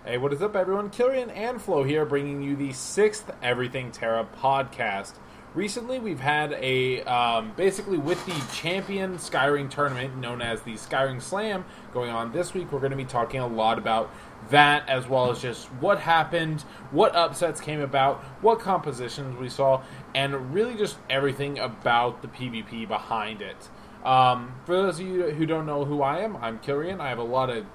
Hey, what is up, everyone? Killian and Flo here, bringing you the sixth Everything TERA podcast. Recently, we've had basically with the champion Skyring tournament, known as the Skyring Slam, going on this week. We're going to be talking a lot about that, as well as just what happened, what upsets came about, what compositions we saw, and really just everything about the PvP behind it. For those of you who don't know who I am, I'm Killian. I have a lot of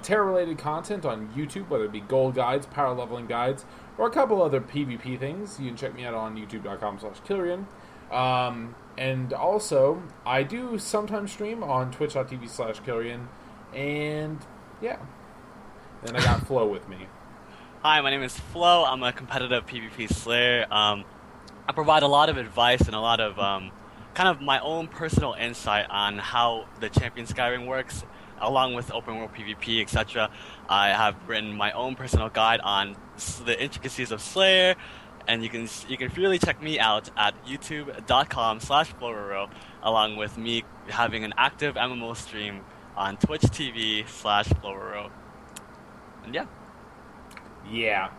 TERA-related content on YouTube, whether it be gold guides, power leveling guides, or a couple other PvP things. You can check me out on youtube.com/Killian. And also, I do sometimes stream on twitch.tv/Killian. And, yeah. Then I got Flo with me. Hi, my name is Flo. I'm a competitive PvP slayer. I provide a lot of advice and a lot of kind of my own personal insight on how the champion Skyrim works, along with open world PvP, etc. I have written my own personal guide on the intricacies of Slayer, and you can freely check me out at youtube.com/Florero, along with me having an active MMO stream on Twitch TV/Florero. And yeah. Yeah.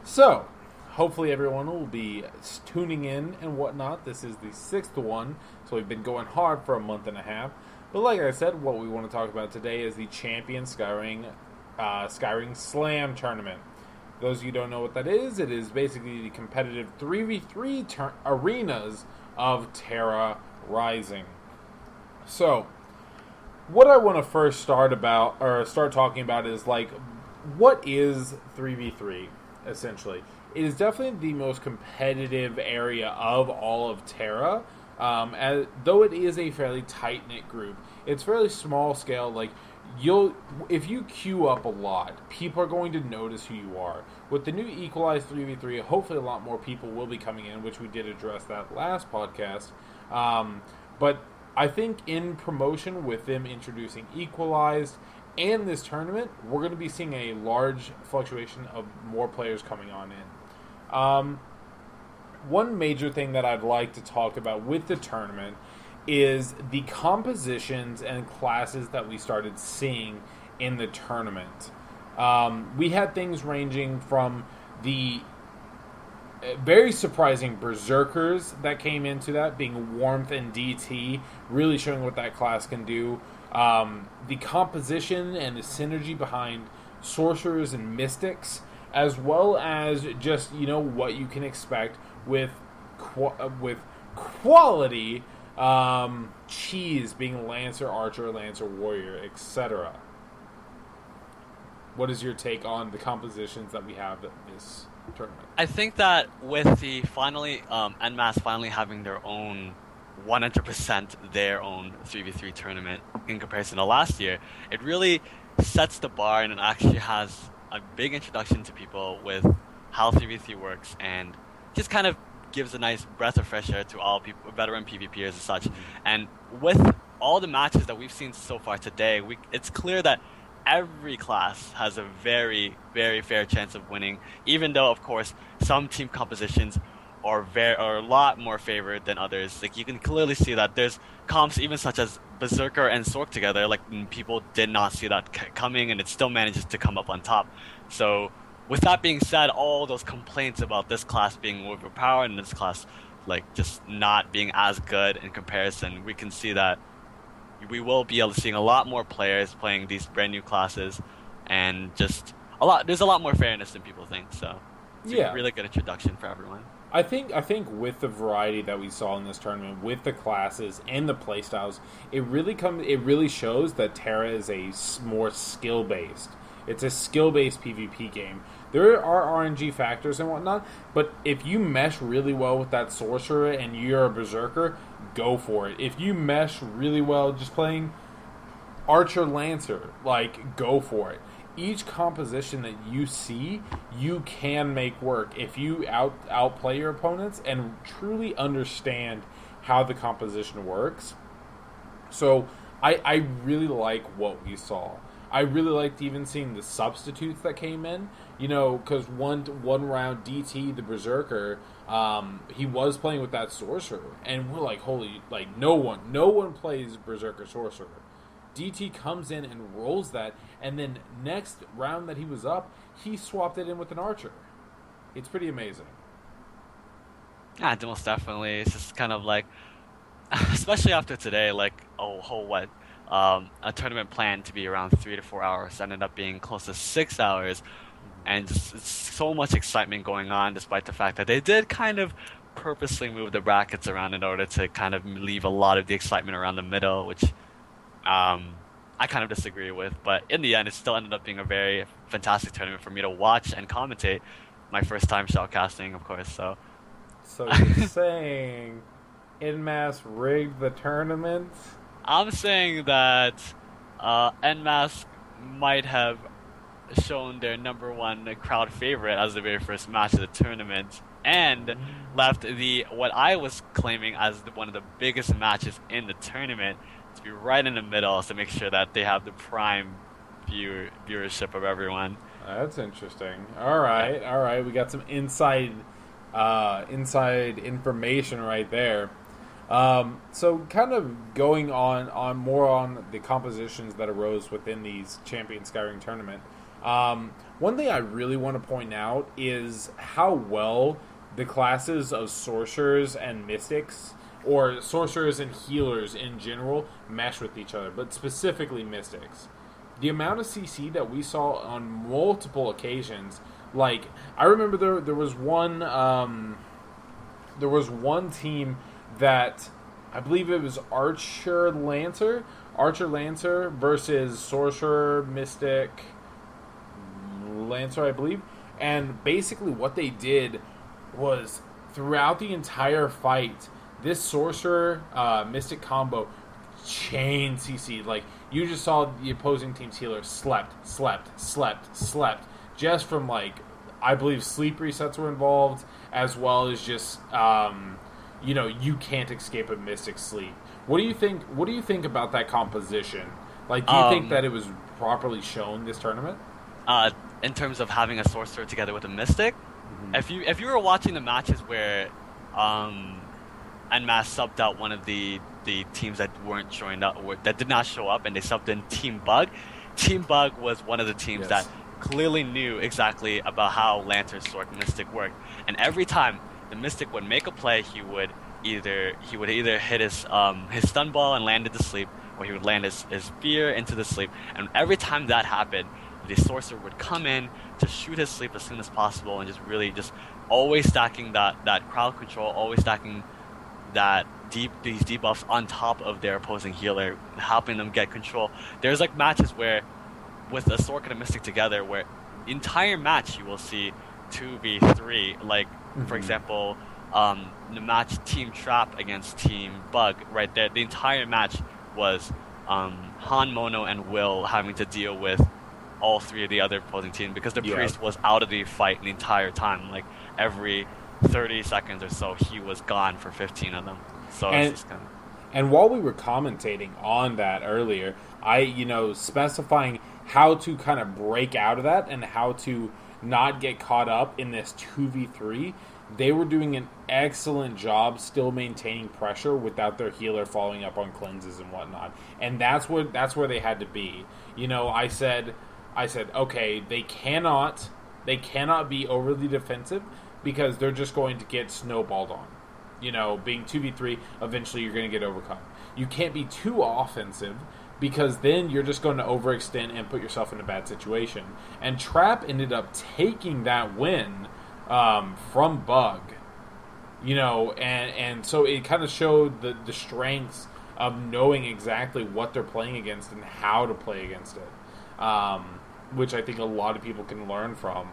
So, hopefully everyone will be tuning in and whatnot. This is the sixth one, so we've been going hard for a month and a half. But like I said, what we want to talk about today is the Champion Skyring Slam Tournament. Those of you who don't know what that is, it is basically the competitive 3v3 arenas of TERA Rising. So, what I want to first start talking about is, like, what is 3v3, essentially? It is definitely the most competitive area of all of TERA. Though it is a fairly tight-knit group, it's fairly small scale. Like, if you queue up a lot, people are going to notice who you are. With the new equalized 3v3, hopefully a lot more people will be coming in, which we did address that last podcast. But I think in promotion, with them introducing equalized and this tournament, we're going to be seeing a large fluctuation of more players coming on in. One major thing that I'd like to talk about with the tournament is the compositions and classes that we started seeing in the tournament. We had things ranging from the very surprising Berserkers that came into that, being Warmth and DT, really showing what that class can do. The composition and the synergy behind Sorcerers and Mystics, as well as just, what you can expect with quality cheese being Lancer, Archer, Lancer, Warrior, etc. What is your take on the compositions that we have at this tournament? I think that with the EnMasse finally having their own 100% their own 3v3 tournament in comparison to last year, it really sets the bar, and it actually has a big introduction to people with how 3v3 works, and just kind of gives a nice breath of fresh air to all people, veteran PvPers and such. And with all the matches that we've seen so far today, it's clear that every class has a very, very fair chance of winning, even though, of course, some team compositions are a lot more favored than others. Like, you can clearly see that there's comps even such as Berserker and Sork together, like, people did not see that coming, and it still manages to come up on top. So, with that being said, all those complaints about this class being overpowered and this class, like, just not being as good in comparison, we can see that we will be able to seeing a lot more players playing these brand new classes, and just there's a lot more fairness than people think. So, it's a really good introduction for everyone. I think with the variety that we saw in this tournament, with the classes and the playstyles, it really shows that TERA is a more skill-based. It's a skill-based PvP game. There are RNG factors and whatnot, but if you mesh really well with that Sorcerer and you're a Berserker, go for it. If you mesh really well just playing Archer Lancer, like, go for it. Each composition that you see, you can make work if you outplay your opponents and truly understand how the composition works. So I really like what we saw. I really liked even seeing the substitutes that came in, because one round DT, the Berserker, he was playing with that Sorcerer, and we're like, holy, like, no one plays Berserker Sorcerer. DT comes in and rolls that, and then next round that he was up, he swapped it in with an archer. It's pretty amazing. Yeah, most definitely. It's just kind of like, especially after today, like a tournament planned to be around 3 to 4 hours ended up being close to 6 hours, and just so much excitement going on, despite the fact that they did kind of purposely move the brackets around in order to kind of leave a lot of the excitement around the middle, which I kind of disagree with. But in the end, it still ended up being a very fantastic tournament for me to watch and commentate. My first time shoutcasting, of course. So you're saying EnMasse rigged the tournament? I'm saying that EnMasse might have shown their number one crowd favorite as the very first match of the tournament, and left what I was claiming as one of the biggest matches in the tournament to be right in the middle, to make sure that they have the prime viewership of everyone. That's interesting. All right. We got some inside information right there. So kind of going on more on the compositions that arose within these Champion Skyring tournament. One thing I really want to point out is how well the classes of sorcerers and mystics, or sorcerers and healers in general, mesh with each other, but specifically mystics. The amount of CC that we saw on multiple occasions, like I remember there was one team that I believe it was Archer Lancer versus Sorcerer Mystic Lancer, I believe. And basically what they did was, throughout the entire fight, this Sorcerer Mystic combo chain CC. Like, you just saw the opposing team's healer slept, just from, like, I believe sleep resets were involved, as well as just you can't escape a Mystic sleep. What do you think about that composition? Like, do you think that it was properly shown this tournament? In terms of having a sorcerer together with a mystic, if you were watching the matches where EnMasse subbed out one of the teams that weren't showing up, or that did not show up, and they subbed in Team Bug. Team Bug was one of the teams that clearly knew exactly about how Lantern Sword Mystic worked, and every time the Mystic would make a play, he would either hit his stun ball and land into sleep, or he would land his spear into the sleep. And every time that happened, the sorcerer would come in to shoot his sleep as soon as possible, and just really just always stacking that crowd control, always stacking these debuffs on top of their opposing healer, helping them get control. There's like matches where, with a Sork and a Mystic together, where the entire match you will see 2v3. Like, for example, the match Team Trap against Team Bug, right there, the entire match was Han, Mono, and Will having to deal with all three of the other opposing teams, because the priest was out of the fight the entire time. Like, every 30 seconds or so, he was gone for 15 of them. So it's just kind of... And while we were commentating on that earlier, I, specifying how to kind of break out of that and how to not get caught up in this 2v3, they were doing an excellent job still maintaining pressure without their healer following up on cleanses and whatnot. And that's where they had to be. I said, okay, they cannot be overly defensive, because they're just going to get snowballed on. Being 2v3, eventually you're going to get overcome. You can't be too offensive, because then you're just going to overextend and put yourself in a bad situation. And Trap ended up taking that win from Bug. And so it kind of showed the strengths of knowing exactly what they're playing against and how to play against it, which I think a lot of people can learn from.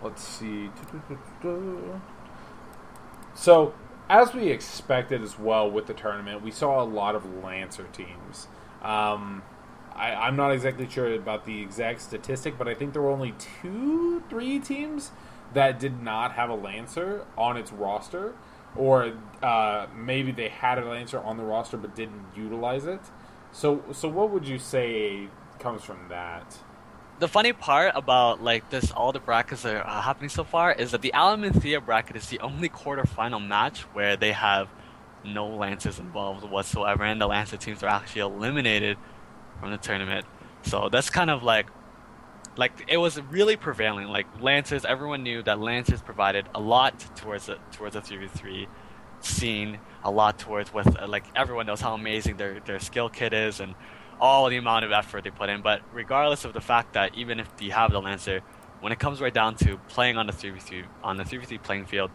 Let's see. So, as we expected as well with the tournament, we saw a lot of Lancer teams. I'm not exactly sure about the exact statistic, but I think there were only 2-3 teams that did not have a Lancer on its roster, or maybe they had a Lancer on the roster but didn't utilize it. So what would you say comes from that? The funny part about all the brackets that are happening so far is that the Alam and Thea bracket is the only quarterfinal match where they have no Lancers involved whatsoever, and the Lancer teams are actually eliminated from the tournament. So that's kind of like it was really prevailing. Like Lancers, everyone knew that Lancers provided a lot towards the 3v3 scene, a lot towards with like everyone knows how amazing their skill kit is and all the amount of effort they put in. But regardless of the fact that even if you have the Lancer, when it comes right down to playing on the 3v3 playing field,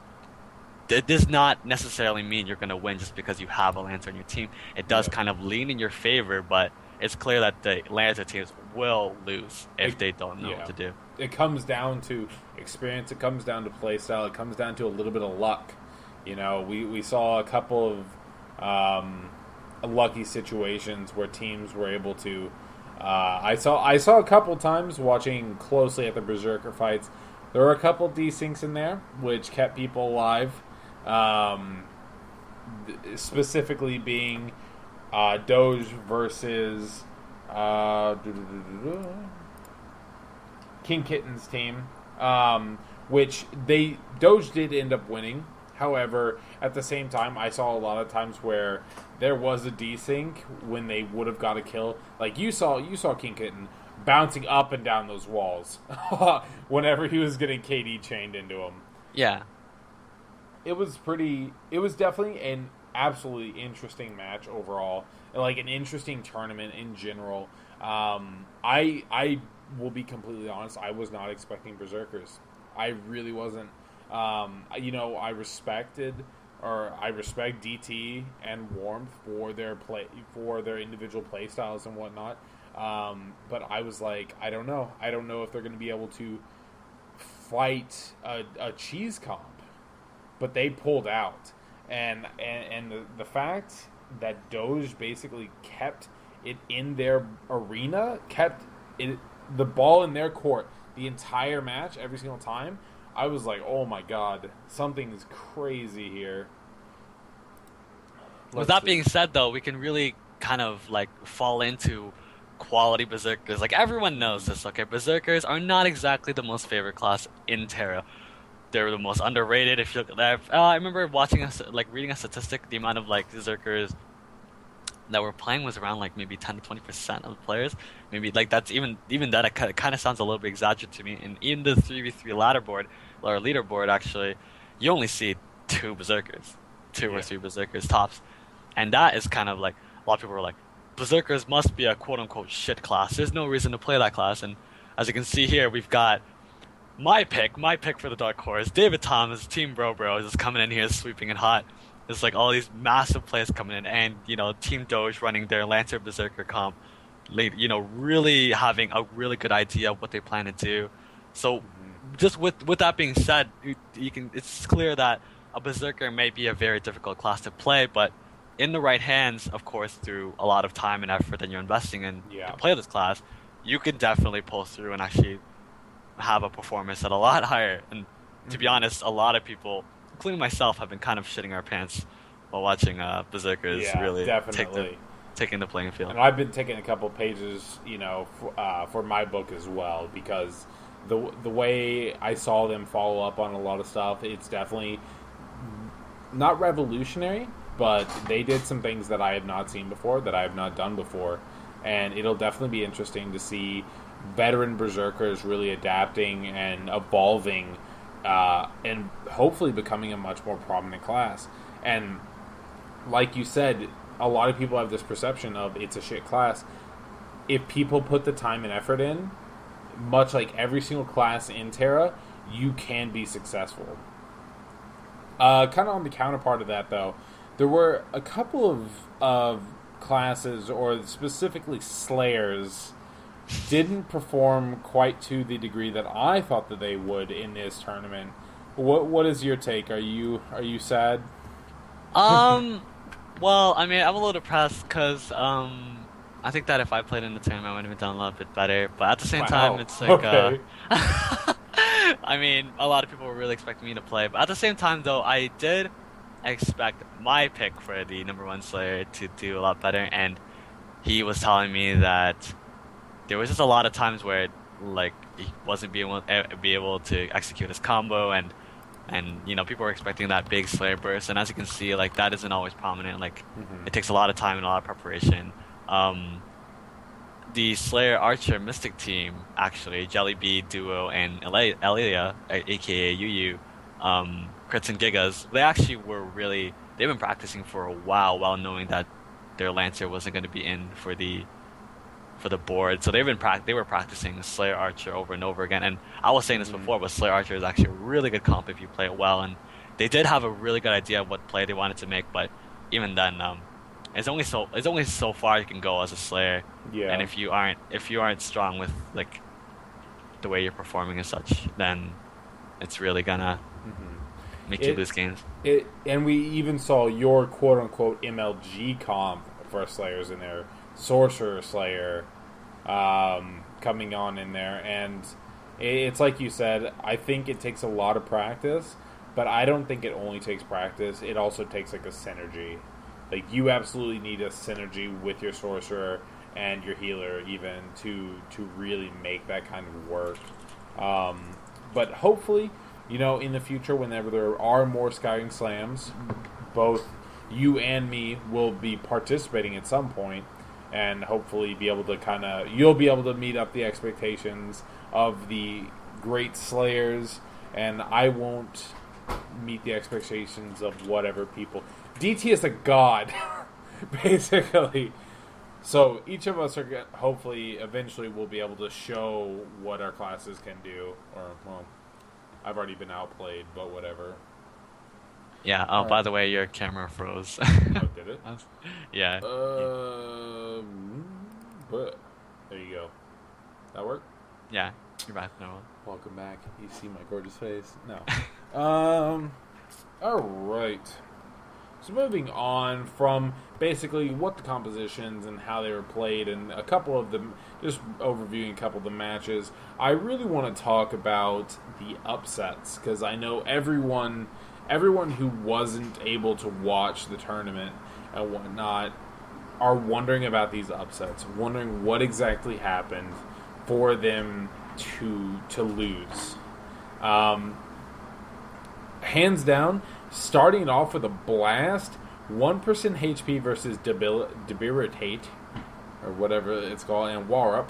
it does not necessarily mean you're going to win just because you have a Lancer on your team. It does kind of lean in your favor, but it's clear that the Lancer teams will lose if they don't know what to do. It comes down to experience. It comes down to play style. It comes down to a little bit of luck. You know, we saw a couple of lucky situations where teams were able to. I saw a couple times watching closely at the Berserker fights. There were a couple desyncs in there which kept people alive. Specifically being Doge versus King Kitten's team, which Doge did end up winning. However, at the same time, I saw a lot of times where there was a desync when they would have got a kill. Like you saw King Kitten bouncing up and down those walls whenever he was getting KD chained into him. Yeah. It was definitely an absolutely interesting match overall, and like an interesting tournament in general. I will be completely honest, I was not expecting Berserkers. I really wasn't. I respect DT and Warmth for their individual play styles and whatnot. But I was like, I don't know if they're going to be able to fight a cheese comp. But they pulled out, and the fact that Doge basically kept it in their arena, kept the ball in their court the entire match, every single time. I was like, oh my god, something is crazy here. With that being said, though, we can really kind of like fall into quality Berserkers. Like everyone knows this, okay? Berserkers are not exactly the most favorite class in TERA. They're the most underrated. If you look at that, I remember reading a statistic. The amount of like Berserkers that were playing was around like maybe 10 to 20% of the players. Maybe like that's even that it kind of sounds a little bit exaggerated to me. And in the 3v3 leaderboard, actually, you only see two or three Berserkers tops, and that is kind of like a lot of people are like, Berserkers must be a quote unquote shit class. There's no reason to play that class. And as you can see here, we've got my pick for the Dark Horse, David Thomas, Team Bro is just coming in here sweeping it hot. There's like all these massive players coming in, and Team Doge running their Lancer Berserker comp, really having a really good idea of what they plan to do. So, just with that being said, it's clear that a Berserker may be a very difficult class to play, but in the right hands, of course, through a lot of time and effort that you're investing in to play this class, you can definitely pull through and actually have a performance at a lot higher. And to be honest, a lot of people, including myself, have been kind of shitting our pants while watching Berserkers really taking the playing field. And I've been taking a couple pages, for my book as well, because the way I saw them follow up on a lot of stuff, it's definitely not revolutionary, but they did some things that I have not seen before, that I have not done before, and it'll definitely be interesting to see veteran Berserkers really adapting and evolving, and hopefully becoming a much more prominent class. And like you said, a lot of people have this perception of it's a shit class. If people put the time and effort in, much like every single class in TERA, you can be successful. Kind of on the counterpart of that, though, there were a couple of classes, or specifically Slayers, didn't perform quite to the degree that I thought that they would in this tournament. What is your take? Are you sad? Well, I mean, I'm a little depressed because I think that if I played in the tournament, I would have done a little bit better. But at the same time, it's like, okay. I mean, a lot of people were really expecting me to play. But at the same time, though, I did expect my pick for the #1 Slayer to do a lot better. And he was telling me that there was just a lot of times where, like, he wasn't be able to execute his combo, and and people were expecting that big Slayer burst, and as you can see, like that isn't always prominent. Like it takes a lot of time and a lot of preparation. The Slayer Archer Mystic team, actually, Jellybead, Duo, and Elia, aka Yu, Crits and Gigas, they've been practicing for a while knowing that their Lancer wasn't going to be in for the board. So they were practicing Slayer Archer over and over again. And I was saying this before, but Slayer Archer is actually a really good comp if you play it well. And they did have a really good idea of what play they wanted to make, but even then, it's only so far you can go as a Slayer. Yeah. And if you aren't strong with like the way you're performing and such, then it's really gonna make you lose games. And we even saw your quote unquote MLG comp for Slayers in there, Sorcerer Slayer, coming on in there, and it's like you said. I think it takes a lot of practice, but I don't think it only takes practice. It also takes like a synergy. Like you absolutely need a synergy with your Sorcerer and your healer even to really make that kind of work. But hopefully, in the future, whenever there are more Skyrim Slams, both you and me will be participating at some point, and hopefully be able to you'll be able to meet up the expectations of the great Slayers, and I won't meet the expectations of whatever people. DT is a god, basically. So each of us are hopefully eventually will be able to show what our classes can do. Or, well, I've already been outplayed, but whatever. Yeah. Oh, by the way, your camera froze. Oh, did it? Yeah. But there you go. That work? Yeah. You're back now. Welcome back. You see my gorgeous face? No. All right. So moving on from basically what the compositions and how they were played, and a couple of them, just overviewing a couple of the matches, I really want to talk about the upsets, because I know everyone who wasn't able to watch the tournament and whatnot are wondering about these upsets, wondering what exactly happened for them to lose. Hands down, starting off with a blast, 1% HP versus Debilitate, or whatever it's called, and Warup.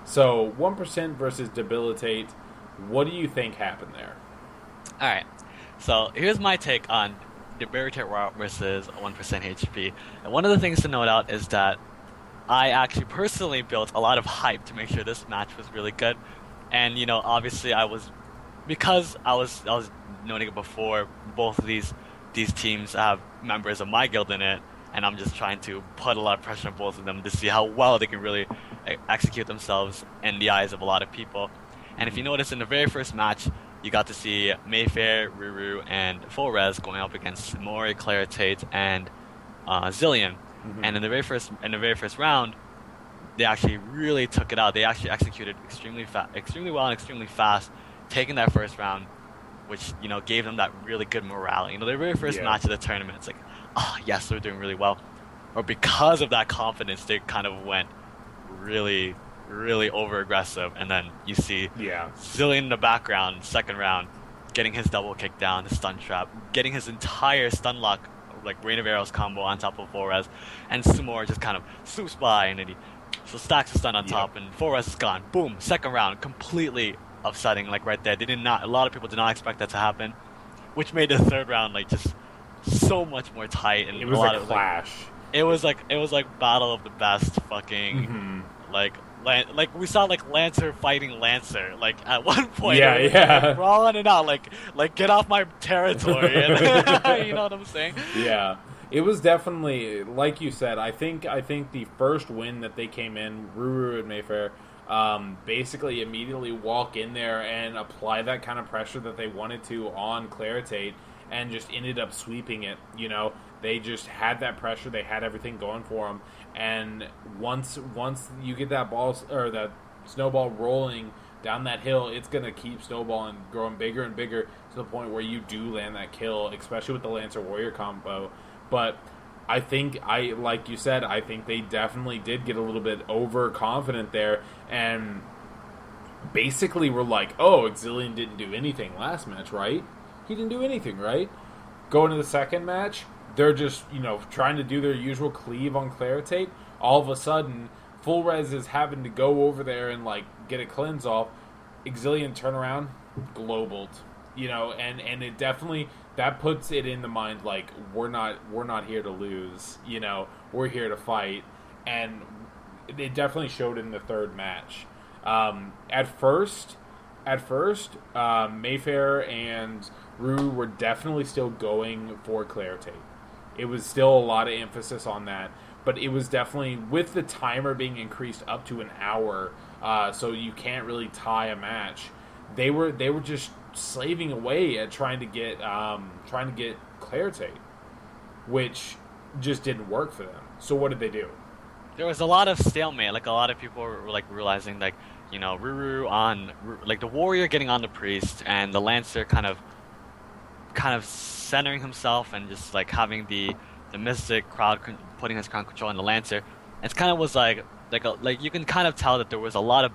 So, 1% versus Debilitate. What do you think happened there? Alright, so here's my take on Debilitate Warup versus 1% HP. And one of the things to note out is that I actually personally built a lot of hype to make sure this match was really good. And, obviously because I was noting it before, both of these teams have members of my guild in it, and I'm just trying to put a lot of pressure on both of them to see how well they can really execute themselves in the eyes of a lot of people. And if you notice, in the very first match, you got to see Mayfair, Ruru, and Full-Res going up against Mori, Claritate, and Zillion. Mm-hmm. And in the very first round, they actually really took it out. They actually executed extremely well and extremely fast, taking that first round, which gave them that really good morale. Their very first match of the tournament, it's like, oh yes, they're doing really well. Or because of that confidence, they kind of went really, really over aggressive, and then you see Zillion in the background, second round, getting his double kick down, the stun trap, getting his entire stun lock, like Rain of Arrows combo on top of Full-Res, and Sumor just kind of swoops by, and then he stacks the stun on top, and Full-Res is gone. Boom, second round, completely upsetting, like right there. A lot of people did not expect that to happen, which made the third round like just so much more tight, and it was a clash. It was like battle of the best fucking like we saw like Lancer fighting Lancer like at one point. Like, brawling it out like get off my territory. And, you know what I'm saying? Yeah. It was definitely, like you said, I think the first win that they came in, Ruru and Mayfair, basically immediately walk in there and apply that kind of pressure that they wanted to on Claritate, and just ended up sweeping it. They just had that pressure, they had everything going for them, and once you get that ball or that snowball rolling down that hill, it's gonna keep snowballing, growing bigger and bigger to the point where you do land that kill, especially with the Lancer Warrior combo. But I think, like you said, I think they definitely did get a little bit overconfident there, and basically were like, oh, Exilian didn't do anything last match, right? He didn't do anything, right? Going to the second match, they're just, trying to do their usual cleave on Claritate. All of a sudden, Full Res is having to go over there and, get a cleanse off. Exilian turn around, globaled. And it definitely, that puts it in the mind, we're not here to lose. We're here to fight. And it definitely showed in the third match. At first, Mayfair and Ruru were definitely still going for Claritate. It was still a lot of emphasis on that, but it was definitely, with the timer being increased up to an hour, so you can't really tie a match. They were just slaving away at trying to get Claritate, which just didn't work for them. So what did they do? There was a lot of stalemate. A lot of people were realizing Ruru on the warrior getting on the priest and the lancer kind of centering himself and just having the mystic crowd putting his crown control on the lancer. It kind of was you can kind of tell that there was a lot of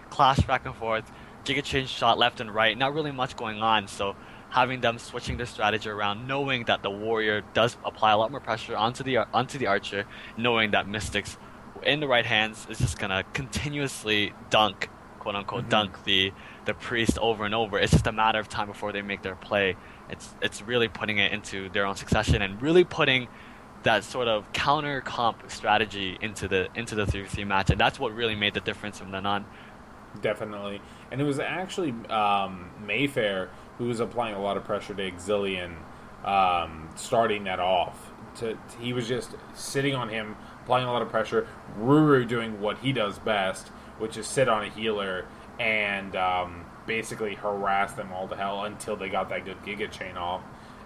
clash back and forth, giga change shot left and right, not really much going on. So having them switching their strategy around, knowing that the warrior does apply a lot more pressure onto the archer, knowing that mystics in the right hands is just gonna continuously dunk, quote unquote, dunk the priest over and over. It's just a matter of time before they make their play. It's really putting it into their own succession and really putting that sort of counter comp strategy into the 3v3 match, and that's what really made the difference from then on. Definitely. And it was actually Mayfair who was applying a lot of pressure to Exilian, starting that off. He was just sitting on him, applying a lot of pressure. Ruru doing what he does best, which is sit on a healer and basically harass them all to hell until they got that good Giga Chain off,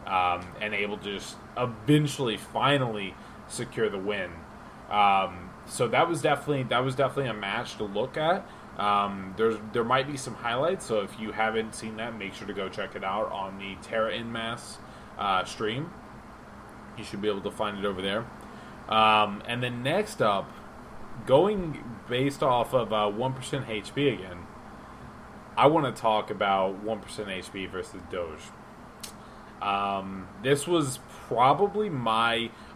and able to just eventually, finally secure the win. So that was definitely a match to look at. There might be some highlights, so if you haven't seen that, make sure to go check it out on the TERA EnMasse stream. You should be able to find it over there. And then next up, going based off of 1% HP again, I want to talk about 1% HP versus Doge. This was probably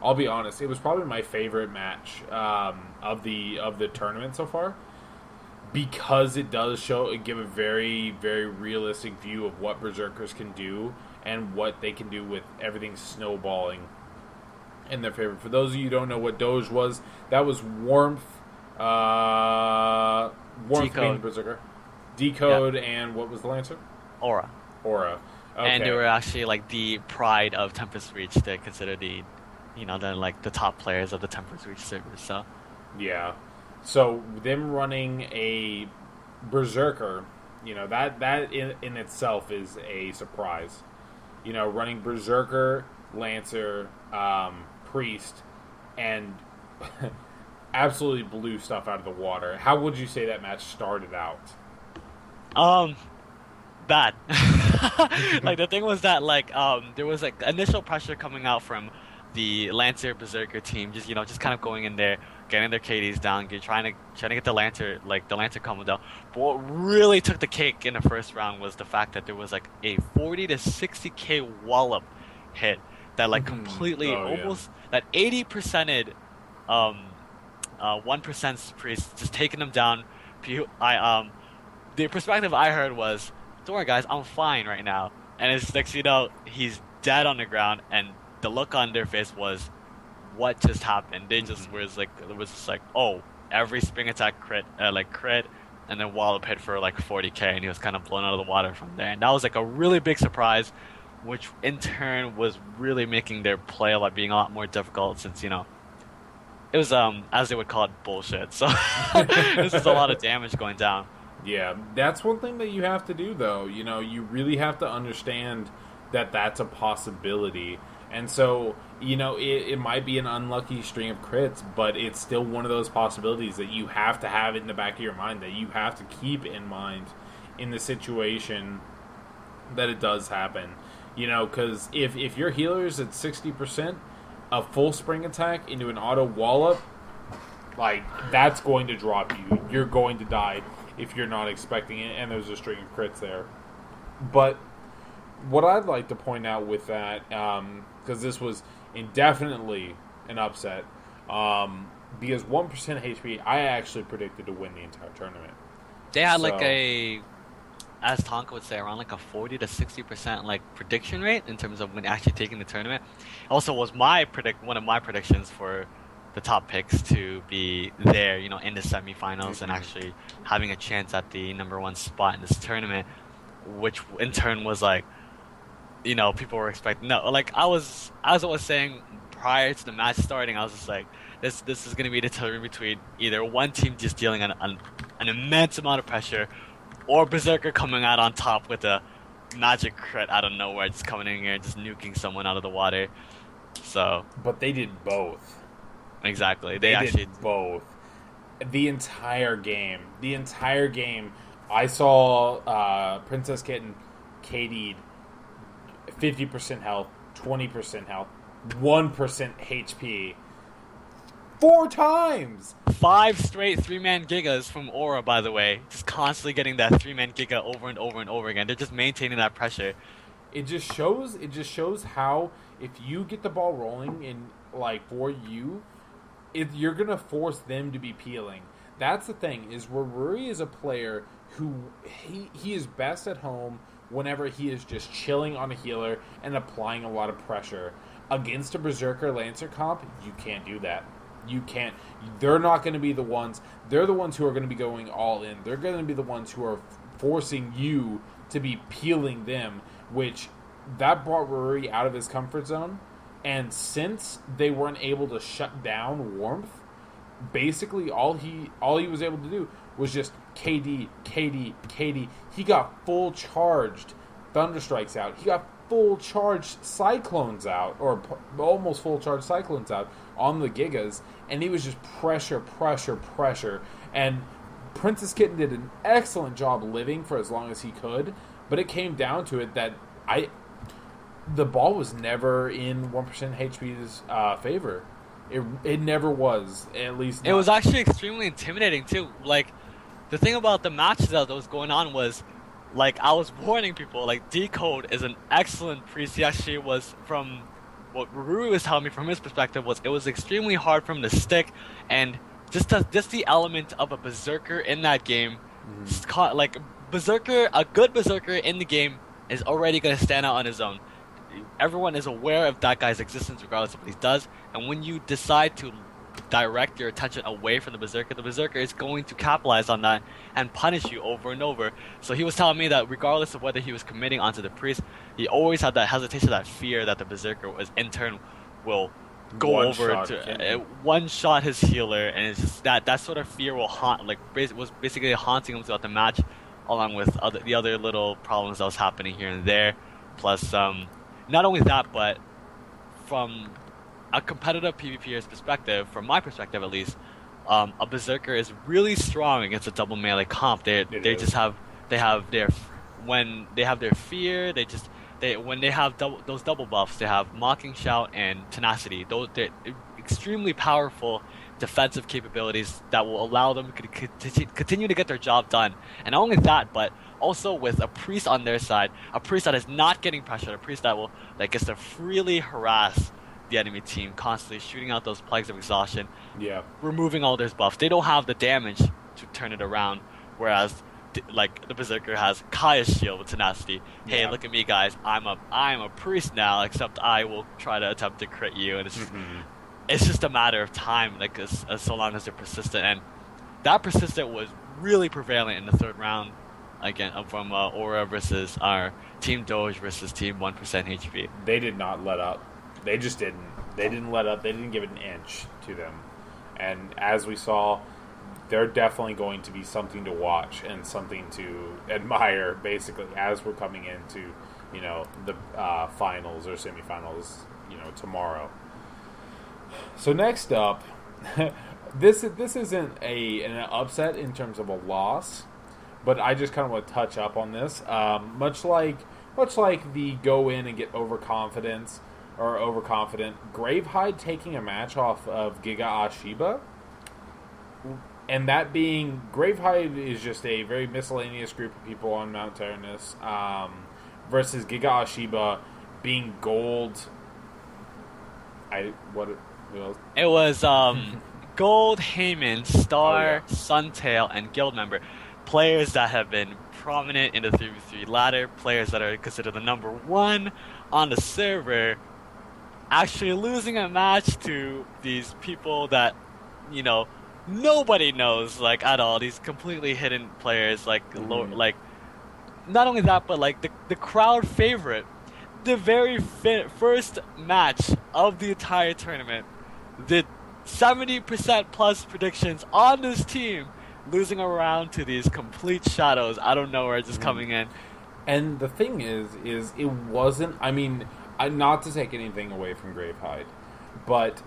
I'll be honest, it was probably my favorite match of the tournament so far, because it does give a very, very realistic view of what Berserkers can do and what they can do with everything snowballing in their favor. For those of you who don't know what Doge was, that was Warmth being Berserker. Decode, yep. And what was the Lancer? Aura. Okay. And they were actually the pride of Tempest Reach. They consider the top players of the Tempest Reach servers. So yeah. So them running a Berserker, that in itself is a surprise. Running Berserker, Lancer, Priest, and absolutely blew stuff out of the water. How would you say that match started out? Bad. The thing was that there was initial pressure coming out from the Lancer Berserker team, just kind of going in there, getting their KDs down, trying to get the Lancer combo down. But what really took the cake in the first round was the fact that there was a 40 to 60k wallop hit that completely almost that 80%ed 1% priest, just taking them down. The perspective I heard was, don't worry guys, I'm fine right now. And it's next he's dead on the ground, and the look on their face was, what just happened? They just oh, every spring attack crit, and then wallop hit for 40k, and he was kind of blown out of the water from there. And that was a really big surprise, which in turn was really making their play being a lot more difficult, since it was as they would call it, bullshit. So this is a lot of damage going down. Yeah, that's one thing that you have to do, though. You really have to understand that that's a possibility. And so, it might be an unlucky string of crits, but it's still one of those possibilities that you have to have in the back of your mind, that you have to keep in mind in the situation that it does happen. Because if your healer is at 60%, a full spring attack into an auto wallop, that's going to drop you. You're going to die. if you're not expecting it, and there's a string of crits there. But what I'd like to point out with that, because this was indefinitely an upset, because 1% HP, I actually predicted to win the entire tournament. They had like a, as Tonka would say, around like a 40 to 60% like prediction rate in terms of when actually taking the tournament. Also, was one of my predictions for the top picks to be there, you know, in the semifinals and actually having a chance at the #1 spot in this tournament, which in turn was like, you know, people were expecting. No, like as I was saying prior to the match starting, I was just like, this is going to be the tournament between either one team just dealing an immense amount of pressure, or Berserker coming out on top with a magic crit out of nowhere, just coming in here and just nuking someone out of the water. So, but they did both. Exactly, they actually did both. The entire game, I saw Princess Kitten KD'd 50% health, 20% health, 1% HP. 4 times! 5 straight 3-man gigas from Aura, by the way. Just constantly getting that 3-man giga over and over and over again. They're just maintaining that pressure. It just shows how if you get the ball rolling in like for you, you're gonna force them to be peeling. That's the thing, is Ruri is a player who he is best at home whenever he is just chilling on a healer and applying a lot of pressure. Against a Berserker Lancer comp, you can't do that. You can't. They're not going to be the ones. They're the ones who are going to be going all in. They're going to be the ones who are forcing you to be peeling them, which that brought Ruri out of his comfort zone. And since they weren't able to shut down Warmth, basically all he was able to do was just KD. He got full charged Thunderstrikes out. He got full charged Cyclones out, or almost full charged Cyclones out on the Gigas, and he was just pressure. And Princess Kitten did an excellent job living for as long as he could, but it came down to it that the ball was never in 1% HP's favor. It never was, at least not. It was actually extremely intimidating too. Like, the thing about the matches that was going on was, like, I was warning people, like, Decode is an excellent priest. He actually was, from what Ruri was telling me from his perspective, was it was extremely hard for him to stick, and just the element of a Berserker in that game, like, a good Berserker in the game is already going to stand out on his own. Everyone is aware of that guy's existence regardless of what he does, and when you decide to direct your attention away from the Berserker is going to capitalize on that and punish you over and over. So he was telling me that regardless of whether he was committing onto the priest, he always had that hesitation, that fear that the Berserker was in turn will go over to one-shot his healer, and it's just that sort of fear will haunt, like, was basically haunting him throughout the match, along with the other little problems that was happening here and there. Plus, not only that, but from a competitive PvPer's perspective, from my perspective at least, a Berserker is really strong against a double melee comp. When they have their fear, when they have those double buffs, they have Mocking Shout and Tenacity. They're extremely powerful defensive capabilities that will allow them to continue to get their job done. And not only that, but also with a priest on their side, a priest that is not getting pressured, a priest that gets to freely harass the enemy team, constantly shooting out those plagues of exhaustion, removing all their buffs. They don't have the damage to turn it around, whereas like the Berserker has Kaya's shield with Tenacity. Hey, look at me, guys! I'm a priest now, except I will try to attempt to crit you, and it's just a matter of time, like as so long as they're persistent, and that persistent was really prevalent in the third round. Again, from Aura versus our Team Doge versus Team 1% HP. They did not let up. They just didn't. They didn't let up. They didn't give it an inch to them. And as we saw, they're definitely going to be something to watch and something to admire, basically, as we're coming into, the finals or semifinals, tomorrow. So next up, this isn't an upset in terms of a loss, but I just kind of want to touch up on this. Much like the go in and get overconfident, Gravehide taking a match off of Giga Ashiba. And that being, Gravehide is just a very miscellaneous group of people on Mount Tyrannus, versus Giga Ashiba being gold. It was Gold, Heyman, Star, Suntail, and Guild member. Players that have been prominent in the 3v3 ladder, players that are considered the number one on the server, actually losing a match to these people that, nobody knows, like, at all. These completely hidden players, like, like, not only that, but, like, the crowd favorite. The very first match of the entire tournament, the 70% plus predictions on this team, losing a round to these complete shadows out of nowhere, just coming in. And the thing is it wasn't, I mean, not to take anything away from Gravehide, but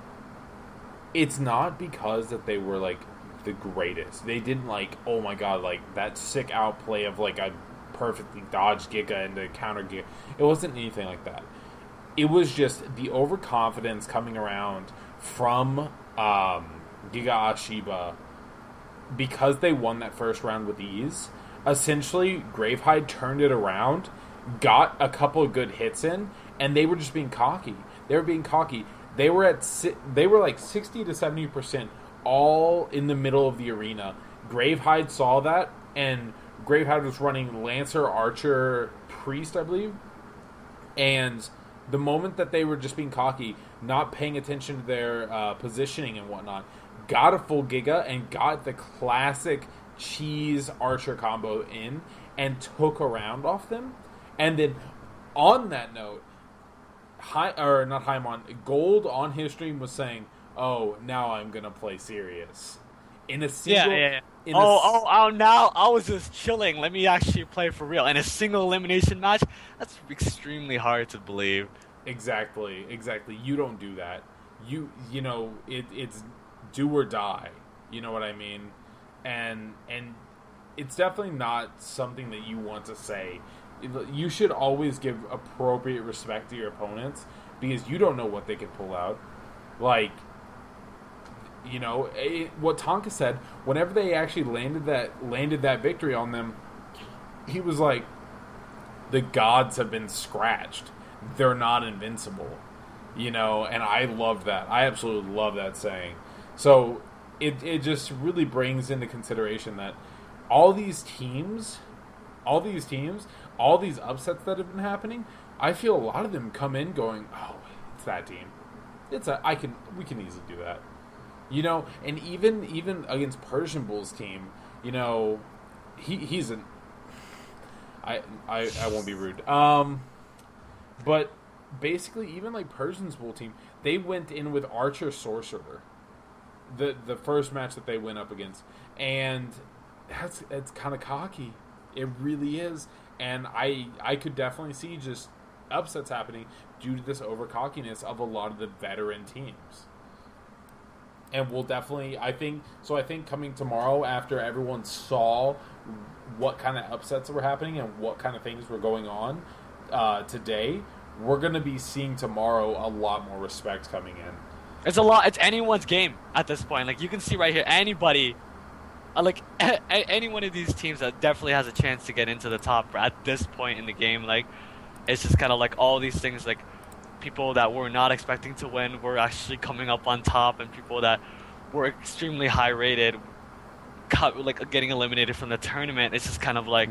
it's not because that they were, like, the greatest. They didn't, like, oh my god, like, that sick outplay of, like, a perfectly dodged Giga into counter Giga. It wasn't anything like that. It was just the overconfidence coming around from Giga Ashiba because they won that first round with ease. Essentially, Gravehide turned it around, got a couple of good hits in, and they were just being cocky. They were being cocky. They were like 60 to 70% all in the middle of the arena. Gravehide saw that, and Gravehide was running Lancer, Archer, Priest, I believe. And the moment that they were just being cocky, not paying attention to their positioning and whatnot, got a full Giga and got the classic cheese Archer combo in and took a round off them. And then on that note, Gold on his stream was saying, "Oh, now I'm gonna play serious." In a single, now I was just chilling. Let me actually play for real. In a single elimination match, that's extremely hard to believe. Exactly. You don't do that. It's do or die. You know what I mean? And it's definitely not something that you want to say. You should always give appropriate respect to your opponents because you don't know what they can pull out. Like, what Tonka said, whenever they actually landed that victory on them, he was like, the gods have been scratched. They're not invincible. And I love that. I absolutely love that saying. So it just really brings into consideration that all these upsets that have been happening, I feel a lot of them come in going, oh, it's that team. We can easily do that. And even against Persian Bull's team, he's an... I won't be rude. But basically, even like Persian's Bull team, they went in with Archer Sorcerer. The first match that they went up against. And it's kind of cocky. It really is. And I could definitely see just upsets happening due to this overcockiness of a lot of the veteran teams. And we'll definitely, I think coming tomorrow after everyone saw what kind of upsets were happening and what kind of things were going on today, we're going to be seeing tomorrow a lot more respect coming in. It's anyone's game at this point. Like, you can see right here, anybody, any one of these teams that definitely has a chance to get into the top at this point in the game. Like, it's just kind of like all these things, like, people that were not expecting to win were actually coming up on top, and people that were extremely high rated, getting eliminated from the tournament. It's just kind of like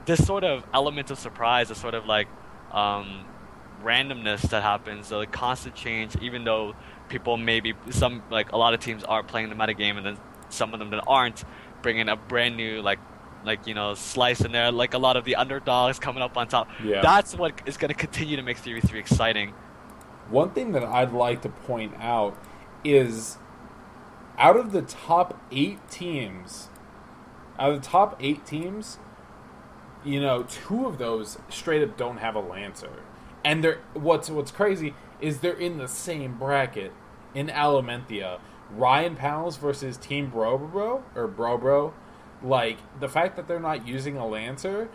this sort of element of surprise, this sort of like randomness that happens, the constant change. Even though people maybe a lot of teams are playing the meta game, and then some of them that aren't, bringing a brand new slice in there, like a lot of the underdogs coming up on top. Yeah. That's what is going to continue to make 3v3 exciting. One thing that I'd like to point out is out of the top 8 teams, 2 of those straight up don't have a Lancer. And what's crazy is they're in the same bracket in Alimentia. Ryan Pals versus Team Bro. Like, the fact that they're not using a Lancer,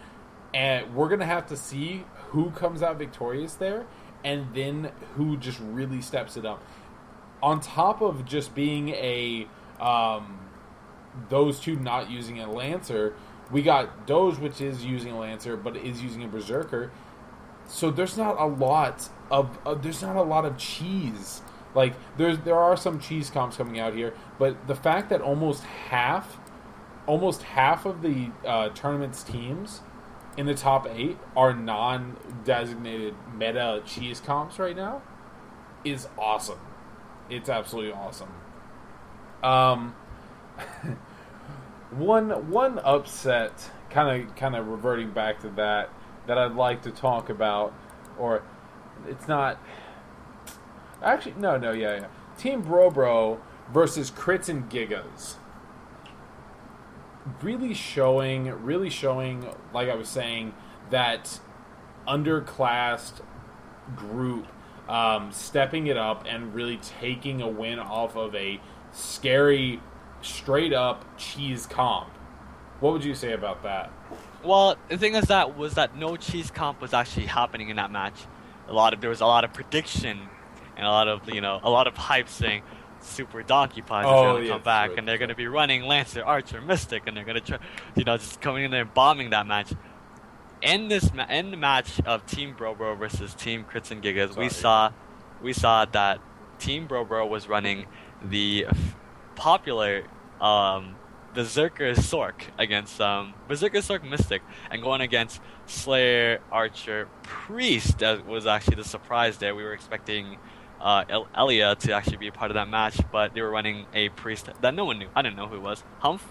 and we're going to have to see who comes out victorious there, and then who just really steps it up. On top of just being a those two not using a Lancer, we got Doge, which is using a Lancer, but is using a Berserker. So there's not a lot of cheese. Like there are some cheese comps coming out here, but the fact that almost half of the tournament's teams in the top 8 are non-designated meta cheese comps right now is awesome. It's absolutely awesome. One upset, kind of reverting back to that I'd like to talk about, or it's not. Actually, no, yeah. Team Bro versus Crits and Gigas. Really showing, like I was saying, that underclassed group stepping it up and really taking a win off of a scary, straight-up cheese comp. What would you say about that? Well, the thing is that no cheese comp was actually happening in that match. There was a lot of prediction and a lot of hype saying Super Donkey Punch is going to come back, and they're going to be running Lancer, Archer, Mystic, and they're going to try, just coming in there and bombing that match. In the match of Team Bro versus Team Crits and Gigas, we saw that Team Bro was running the popular Berserker Sork against Berserker Sork Mystic, and going against Slayer, Archer, Priest. That was actually the surprise there. We were expecting Elia to actually be a part of that match, but they were running a Priest that no one knew. I didn't know who it was. Humph?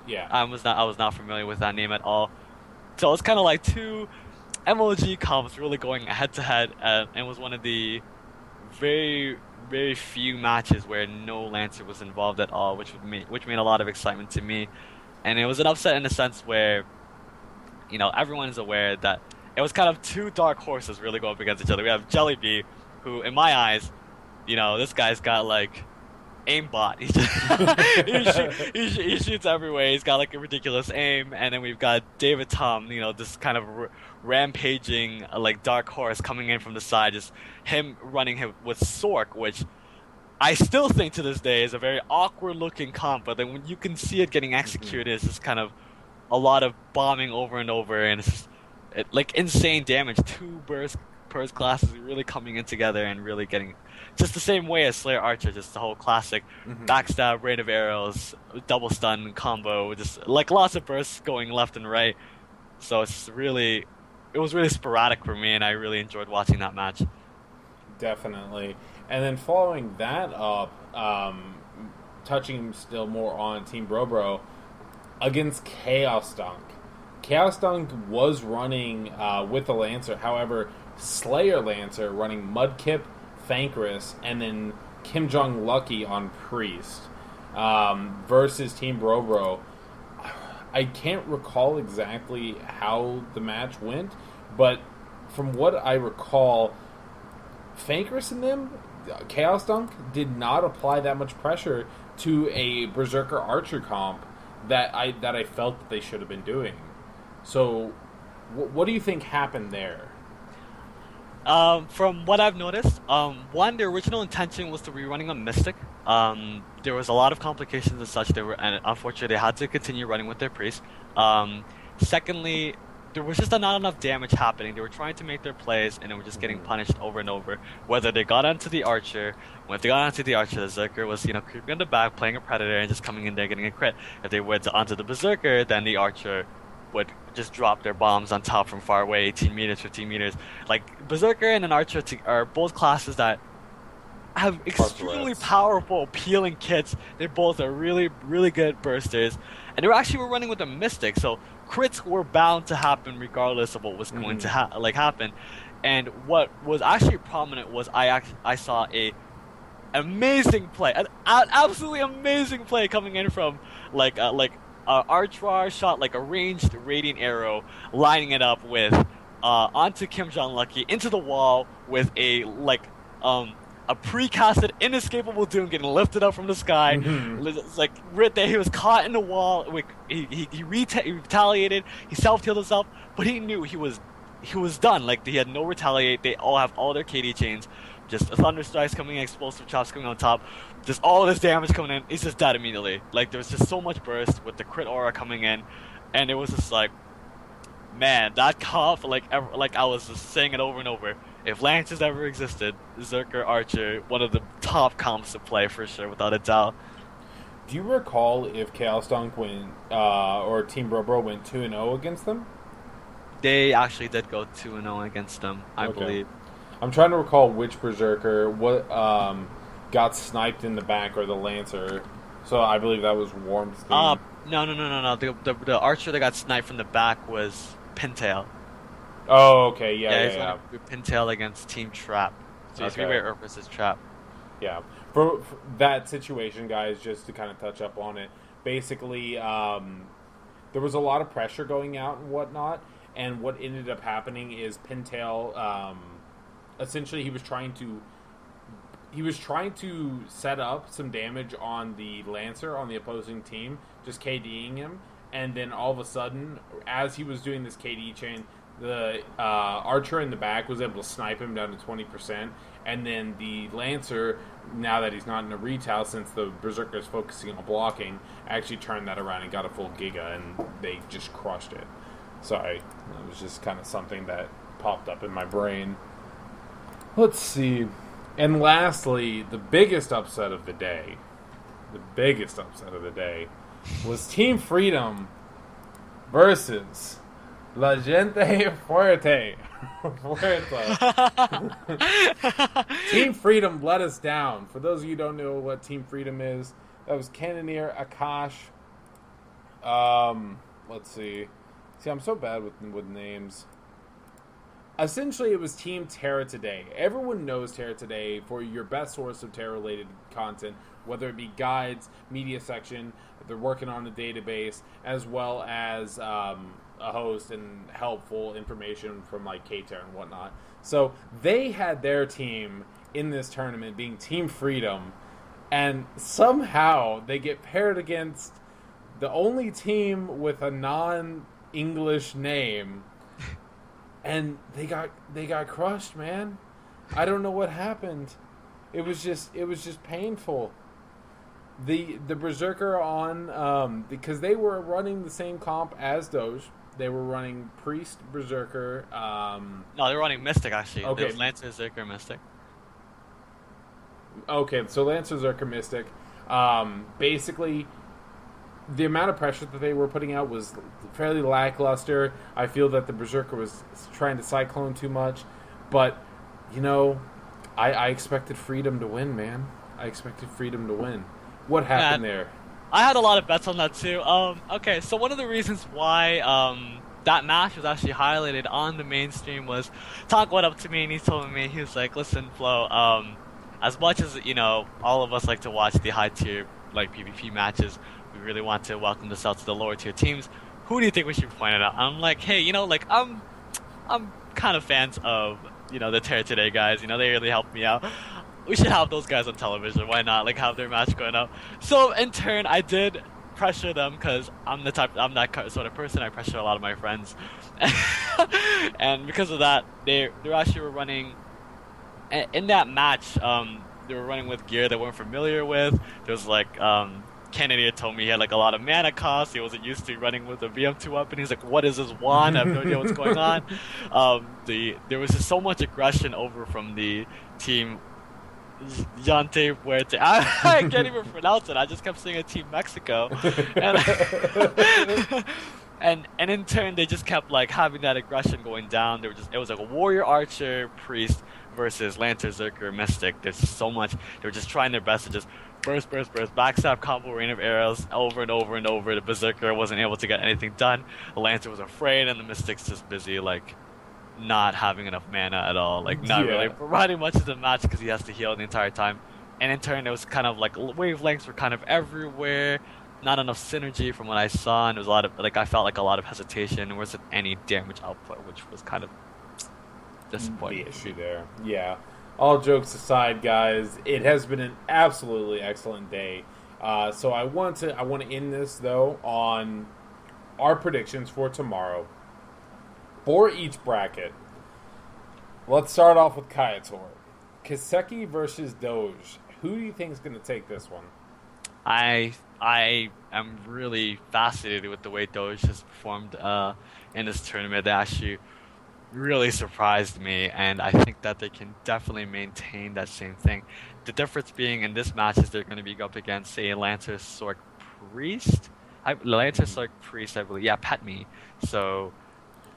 Yeah. I was not familiar with that name at all. So it's kind of like two MLG comps really going head to head, and it was one of the very, very few matches where no Lancer was involved at all, which made a lot of excitement to me. And it was an upset in the sense where, everyone is aware that it was kind of two dark horses really going up against each other. We have Jellyby, who, in my eyes, this guy's got like aimbot. He shoots everywhere. He's got like a ridiculous aim. And then we've got David Tom, this kind of rampaging like dark horse coming in from the side, just him running him with Sork, which I still think to this day is a very awkward looking comp, but then when you can see it getting executed, it's just kind of a lot of bombing over and over, and it's just, like insane damage. Two burst classes really coming in together and really getting just the same way as Slayer Archer, just the whole classic backstab, rain of arrows, double stun combo, just like lots of bursts going left and right. So it was really sporadic for me, and I really enjoyed watching that match. Definitely. And then following that up, touching still more on Team Bro against Chaos Dunk. Chaos Dunk was running with the Lancer. However, Slayer Lancer running Mudkip, Thankris, and then Kim Jong Lucky on Priest versus Team Bro. I can't recall exactly how the match went, but from what I recall, Thankris and them, Chaos Dunk, did not apply that much pressure to a Berserker Archer comp that I felt that they should have been doing. So, what do you think happened there? From what I've noticed, one, the original intention was to be running a Mystic. There was a lot of complications and such. And unfortunately, they had to continue running with their Priest. Secondly, there was just not enough damage happening. They were trying to make their plays, and they were just getting punished over and over. Whether they got onto the Archer, the Berserker was, creeping in the back, playing a Predator, and just coming in there getting a crit. If they went onto the Berserker, then the Archer would just drop their bombs on top from far away, 18 meters, 15 meters. Like, Berserker and an Archer are both classes that have extremely powerful, appealing kits. They both are really, really good bursters. And they were running with a Mystic, so crits were bound to happen regardless of what was going to happen. And what was actually prominent was I saw an amazing play, an absolutely amazing play coming in from Archrar shot like a ranged radiant arrow, lining it up with onto Kim Jong Lucky into the wall with a precasted inescapable doom getting lifted up from the sky. It's like right there, he was caught in the wall. He retaliated. He self-healed himself, but he knew he was done. Like, he had no retaliate. They all have all their KD chains. just thunder strikes coming in, explosive chops coming on top, just all this damage coming in. He's just dead immediately. Like there was just so much burst with the crit aura coming in, and it was just like, man, that comp, like I was just saying it over and over. If Lancers ever existed, Zerker Archer, one of the top comps to play for sure, without a doubt. Do you recall if Chaos Dunk went or Team Brobro went 2-0 against them? They actually did go 2-0 against them, I believe. I'm trying to recall which Berserker got sniped in the back or the Lancer. So I believe that was Worm's team. No. The Archer that got sniped from the back was Pintail. Oh, okay, yeah. Pintail against Team Trap. So it's three-way Earth versus Trap. Yeah. For that situation, guys, just to kind of touch up on it, basically, there was a lot of pressure going out and whatnot, and what ended up happening is Pintail, essentially he was trying to set up some damage on the Lancer on the opposing team, just KDing him, and then all of a sudden, as he was doing this KD chain, the Archer in the back was able to snipe him down to 20%, and then the Lancer, now that he's not in a retail, since the Berserker is focusing on blocking, actually turned that around and got a full Giga, and they just crushed it. Sorry, that was just kind of something that popped up in my brain. Let's see. And lastly, the biggest upset of the day was Team Freedom versus La Gente Fuerte. Team Freedom let us down. For those of you who don't know what Team Freedom is, that was Cannoneer, Akash. Let's see. See, I'm so bad with names. Essentially, it was Team TERA Today. Everyone knows TERA Today for your best source of TERA-related content, whether it be guides, media section, they're working on the database, as well as a host and helpful information from like K-TERA and whatnot. So they had their team in this tournament being Team Freedom, and somehow they get paired against the only team with a non-English name. And they got crushed, man. I don't know what happened. It was just painful. The Berserker on because they were running the same comp as Doge. They were running Priest Berserker. No, they were running Mystic actually. Okay. It was Lancer, Zerker, Mystic. Okay, so Lancer, Zerker, Mystic. Basically, the amount of pressure that they were putting out was fairly lackluster. I feel that the Berserker was trying to Cyclone too much. But, I expected Freedom to win, man. I expected Freedom to win. What happened there? I had a lot of bets on that too. Okay, so one of the reasons why that match was actually highlighted on the mainstream was Talk went up to me and he told me, he was like, listen, Flo, as much as, all of us like to watch the high tier like PvP matches, we really want to welcome this out to the lower tier teams. Who do you think we should point it out? I'm like, hey, I'm kind of fans of, the TERA Today guys. They really helped me out. We should have those guys on television. Why not? Like, have their match going up. So, in turn, I did pressure them because I'm that sort of person. I pressure a lot of my friends. And because of that, they actually were running... In that match, they were running with gear they weren't familiar with. There was, Kennedy had told me he had a lot of mana cost. He wasn't used to running with a VM2 weapon. He's like, what is this wand? I have no idea what's going on. There was just so much aggression over from the team Yante Puerte. I can't even pronounce it. I just kept saying Team Mexico. And in turn, they just kept having that aggression going down. It was like a warrior archer priest versus Lancer, Zerker, Mystic. There's just so much. They were just trying their best to just burst, backstab combo, rain of arrows over and over and over. The Berserker wasn't able to get anything done. The Lancer was afraid, and the Mystic's just busy, not having enough mana at all. Not really providing much of the match because he has to heal the entire time. And in turn, it was kind of wavelengths were kind of everywhere. Not enough synergy from what I saw, and there was a lot of, I felt a lot of hesitation. There wasn't any damage output, which was kind of disappointing. The issue there. Yeah. All jokes aside, guys, it has been an absolutely excellent day. So I want to end this though on our predictions for tomorrow for each bracket. Let's start off with Kayator. Kaseki versus Doge. Who do you think is going to take this one? I am really fascinated with the way Doge has performed in this tournament. They actually really surprised me, and I think that they can definitely maintain that same thing. The difference being in this match is they're going to be up against a Lancer Sork Priest. Lancer Sork Priest, I believe. Yeah, Pet Me. So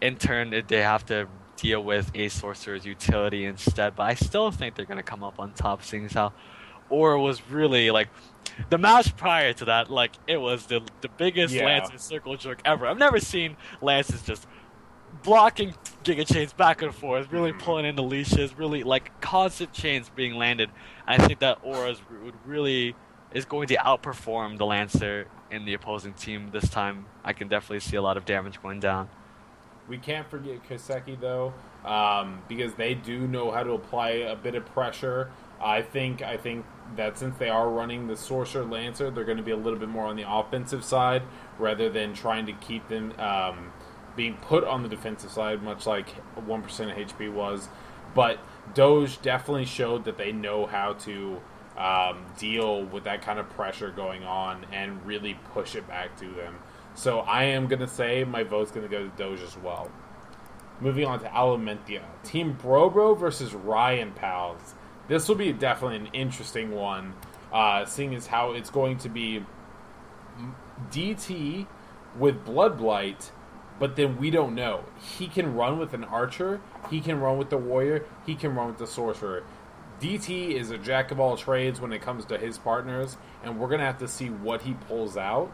in turn, they have to deal with a sorcerer's utility instead. But I still think they're going to come up on top, seeing as how Aura was really like the match prior to that. Like it was the biggest Lancer circle jerk ever. I've never seen Lancers just blocking Giga Chains back and forth, really pulling in the leashes, really like constant chains being landed. I think that Aura is going to outperform the Lancer in the opposing team this time. I can definitely see a lot of damage going down. We can't forget Kaseki though, because they do know how to apply a bit of pressure. I think that since they are running the Sorcerer Lancer, they're going to be a little bit more on the offensive side rather than trying to keep them being put on the defensive side, much like 1% of HP was. But Doge definitely showed that they know how to deal with that kind of pressure going on and really push it back to them. So I am going to say my vote's going to go to Doge as well. Moving on to Elementia. Team Brobro versus Ryan Pals. This will be definitely an interesting one, seeing as how it's going to be DT with Blood Blight, but then we don't know. He can run with an Archer, he can run with the Warrior, he can run with the Sorcerer. DT is a jack of all trades when it comes to his partners, and we're going to have to see what he pulls out.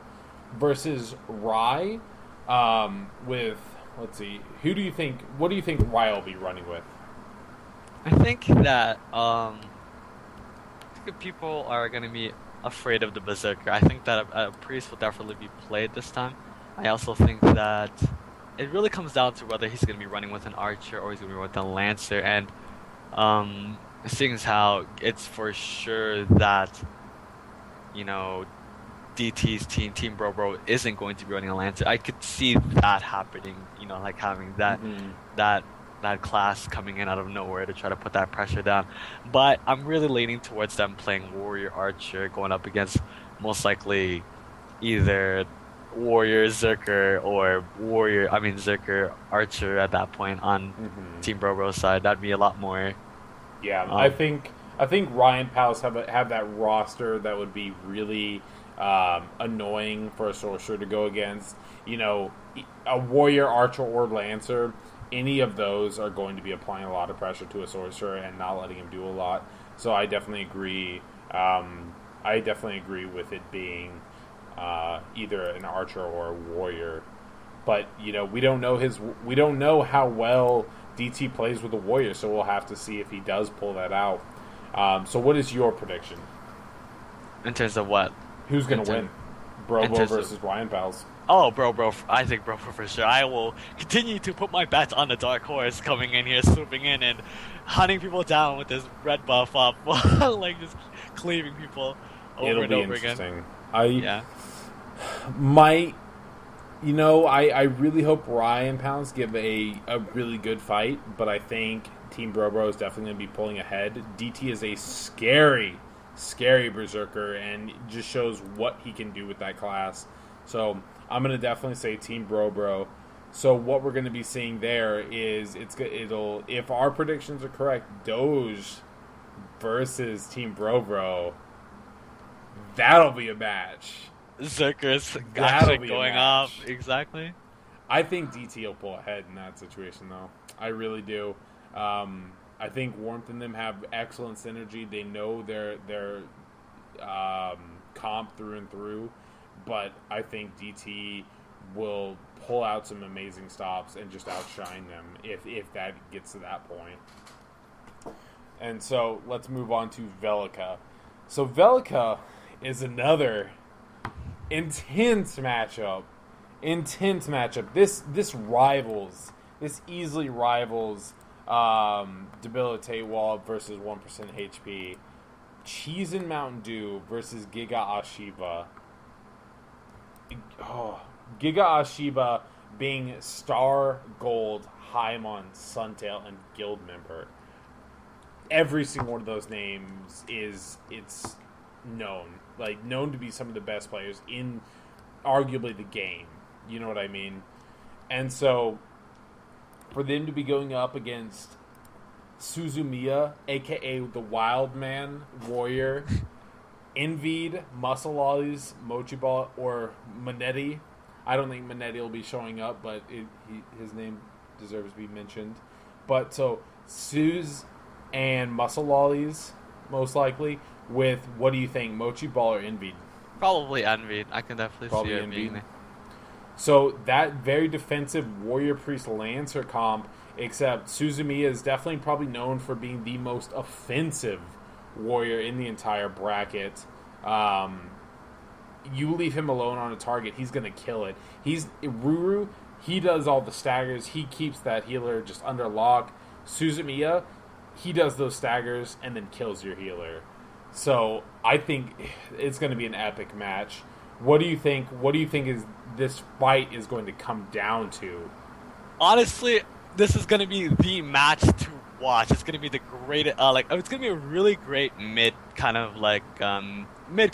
Versus Rye, with, let's see, what do you think Rye will be running with? I think that people are going to be afraid of the Berserker. I think that a Priest will definitely be played this time. I also think that it really comes down to whether he's going to be running with an Archer or he's going to be running with a Lancer, and seeing as how it's for sure that, you know, DT's Team Bro isn't going to be running a Lancer. I could see that happening, you know, like having that class coming in out of nowhere to try to put that pressure down. But I'm really leaning towards them playing Warrior Archer, going up against most likely either Warrior Zerker or Zerker Archer at that point on Team Bro's side. That'd be a lot more. Yeah, I think Ryan Palace have that roster that would be really annoying for a sorcerer to go against. You know, a Warrior, Archer, or Lancer, any of those are going to be applying a lot of pressure to a sorcerer and not letting him do a lot. So I definitely agree. I definitely agree with it being either an Archer or a Warrior. But you know, we don't know how well DT plays with a Warrior, so we'll have to see if he does pull that out. So what is your prediction? In terms of what? Who's going to win? Brobo versus Ryan Pals. Oh, Bro. I think Bro for sure. I will continue to put my bets on the Dark Horse coming in here, swooping in and hunting people down with this red buff up, like just cleaving people over and over again. I really hope Ryan Pounds give a really good fight, but I think Team Brobro is definitely going to be pulling ahead. DT is a scary Berserker and just shows what he can do with that class. So I'm going to definitely say Team Brobro. So what we're going to be seeing there is it'll if our predictions are correct, Doge versus Team Brobro. That'll be a match. Zerker's actually going off. Exactly. I think DT will pull ahead in that situation, though. I really do. I think Warmth and them have excellent synergy. They know their comp through and through, but I think DT will pull out some amazing stops and just outshine them if that gets to that point. And so let's move on to Velika. So Velika is another intense matchup. This easily rivals Debilitate Wall versus 1% HP. Cheese and Mountain Dew versus Giga Ashiba. Giga Ashiba being Star Gold, Haimon, Suntail, and Guild member. every single one of those names it's known to be some of the best players in arguably the game. You know what I mean? And so for them to be going up against Suzumiya, aka the Wild Man Warrior, Envied, Muscle Lollies, Mochi Ball, or Manetti. I don't think Manetti will be showing up, but his name deserves to be mentioned. But so Suz and Muscle Lollies, most likely, with, what do you think, Mochi Ball or Envied? Probably Envied. I can definitely see it being there. So that very defensive Warrior Priest Lancer comp, except Suzumiya is definitely probably known for being the most offensive warrior in the entire bracket. You leave him alone on a target, he's going to kill it. Ruru, he does all the staggers. He keeps that healer just under lock. Suzumiya, he does those staggers and then kills your healer. So I think it's going to be an epic match. What do you think? What do you think is this fight is going to come down to? Honestly, this is going to be the match to watch. It's going to be the great, it's going to be a really great mid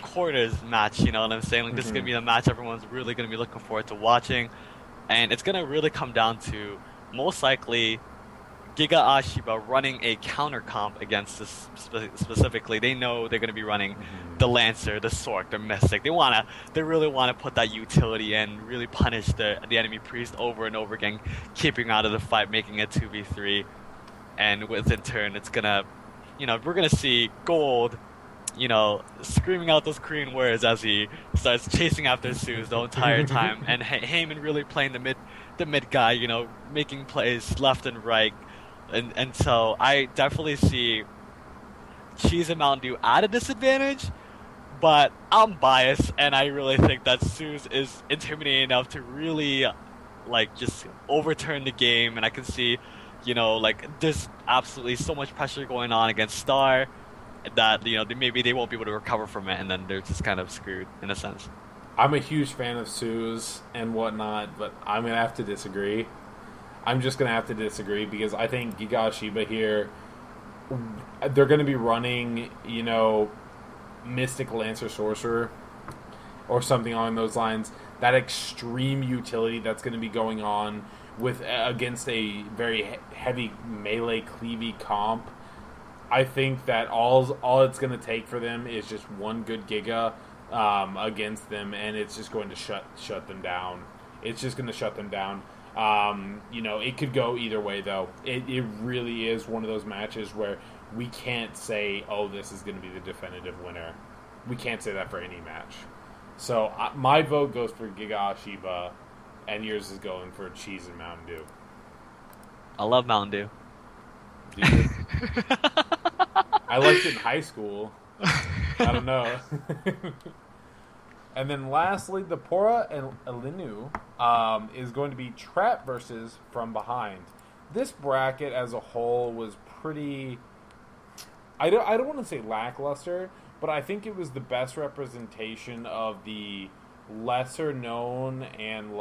quarters match. You know what I'm saying? Like, this is going to be the match everyone's really going to be looking forward to watching, and it's going to really come down to most likely Giga Ashiba running a counter comp against this specifically. They know they're going to be running the Lancer, the Sork, the Mystic. They really want to put that utility in, really punish the enemy priest over and over again, keeping out of the fight, making it 2v3. And in turn, it's going to, we're going to see Gold, screaming out those Korean words as he starts chasing after Suz the entire time. And Heyman really playing the mid guy, making plays left and right. And so I definitely see Cheese and Mountain Dew at a disadvantage, but I'm biased, and I really think that Suz is intimidating enough to really, just overturn the game. And I can see, there's absolutely so much pressure going on against Star that, maybe they won't be able to recover from it, and then they're just kind of screwed in a sense. I'm a huge fan of Suz and whatnot, but I'm going to have to disagree. I'm just going to have to disagree because I think Giga Ashiba here, they're going to be running, Mystic Lancer Sorcerer or something along those lines. That extreme utility that's going to be going on with against a very heavy melee cleavy comp. I think that all it's going to take for them is just one good Giga against them, and it's just going to shut them down. It's just going to shut them down. It could go either way, though. It really is one of those matches where we can't say, oh, this is going to be the definitive winner. We can't say that for any match. So my vote goes for Giga Ashiba, and yours is going for Cheese and Mountain Dew. I love Mountain Dew. Dude. I liked it in high school. I don't know. And then lastly, the Pora and Elinu is going to be Trap versus From Behind. This bracket as a whole was pretty... I don't want to say lackluster, but I think it was the best representation of the lesser known and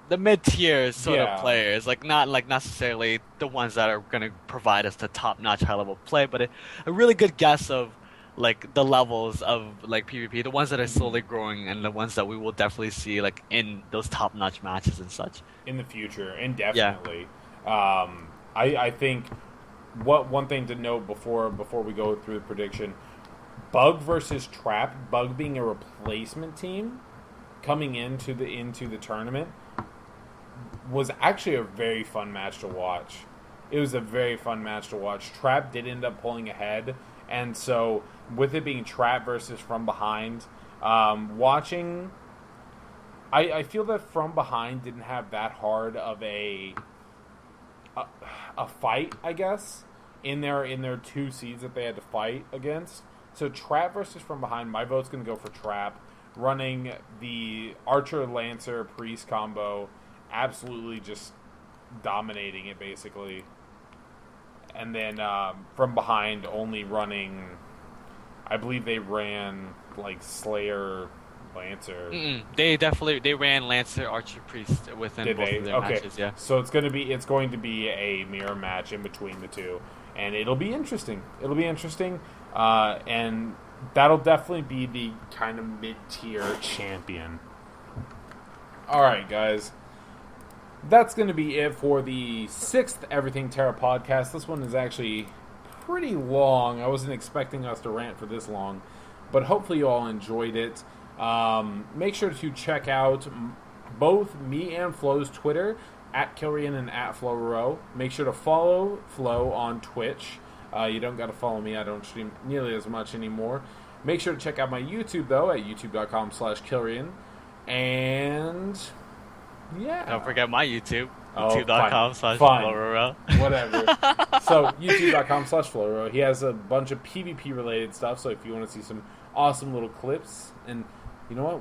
the mid-tier sort of players, not necessarily the ones that are going to provide us the top-notch high-level play, but a really good guess of the levels of PvP, the ones that are slowly growing, and the ones that we will definitely see in those top-notch matches and such in the future, indefinitely. Yeah. I think one thing to note before we go through the prediction: Bug versus Trap. Bug being a replacement team coming into the tournament was actually a very fun match to watch. It was a very fun match to watch. Trap did end up pulling ahead. And so, with it being Trap versus From Behind, watching, I feel that From Behind didn't have that hard of a fight, I guess, in their two seeds that they had to fight against. So Trap versus From Behind, my vote's going to go for Trap, running the Archer Lancer Priest combo, absolutely just dominating it basically. And then From Behind only running, I believe they ran Slayer Lancer. They ran Lancer, Archer, Priest within Did both they? of their Okay. matches. Yeah. So it's going to be a mirror match in between the two, and it'll be interesting. And that'll definitely be the kind of mid-tier champion. All right, guys. That's going to be it for the 6th Everything Terra podcast. This one is actually pretty long. I wasn't expecting us to rant for this long, but hopefully you all enjoyed it. Make sure to check out both me and Flo's Twitter, at Kilrian and at FloRow. Make sure to follow Flo on Twitch. You don't got to follow me. I don't stream nearly as much anymore. Make sure to check out my YouTube, though, at youtube.com/Kilrian. And, yeah. Don't forget my YouTube. Oh, youtube.com/FloRow. Whatever. So, youtube.com/FloRow. He has a bunch of PvP-related stuff, so if you want to see some awesome little clips, and you know what?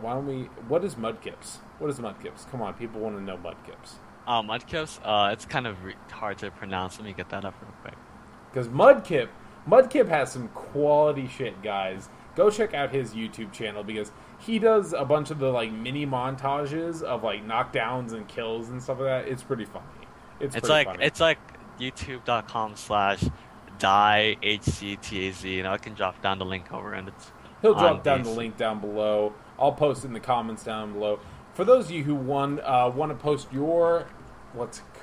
What is Mudkips? What is Mudkips? Come on, people want to know Mudkips. Mudkips, it's kind of hard to pronounce. Let me get that up real quick. Because Mudkip has some quality shit, guys. Go check out his YouTube channel because he does a bunch of the like mini montages of like knockdowns and kills and stuff like that. It's pretty funny. It's like youtube.com/diehctaz. You know, I can drop down the link over and he'll drop down the link down below. I'll post in the comments down below. For those of you who want to post your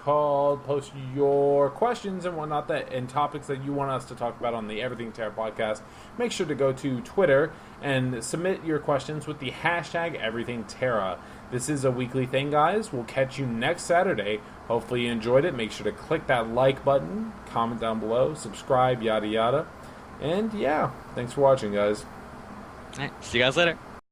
post your questions and whatnot and topics that you want us to talk about on the Everything Terra podcast, make sure to go to Twitter and submit your questions with the hashtag EverythingTerra. This is a weekly thing, guys. We'll catch you next Saturday. Hopefully you enjoyed it. Make sure to click that like button, comment down below, subscribe, yada yada. And yeah, thanks for watching, guys. All right, see you guys later.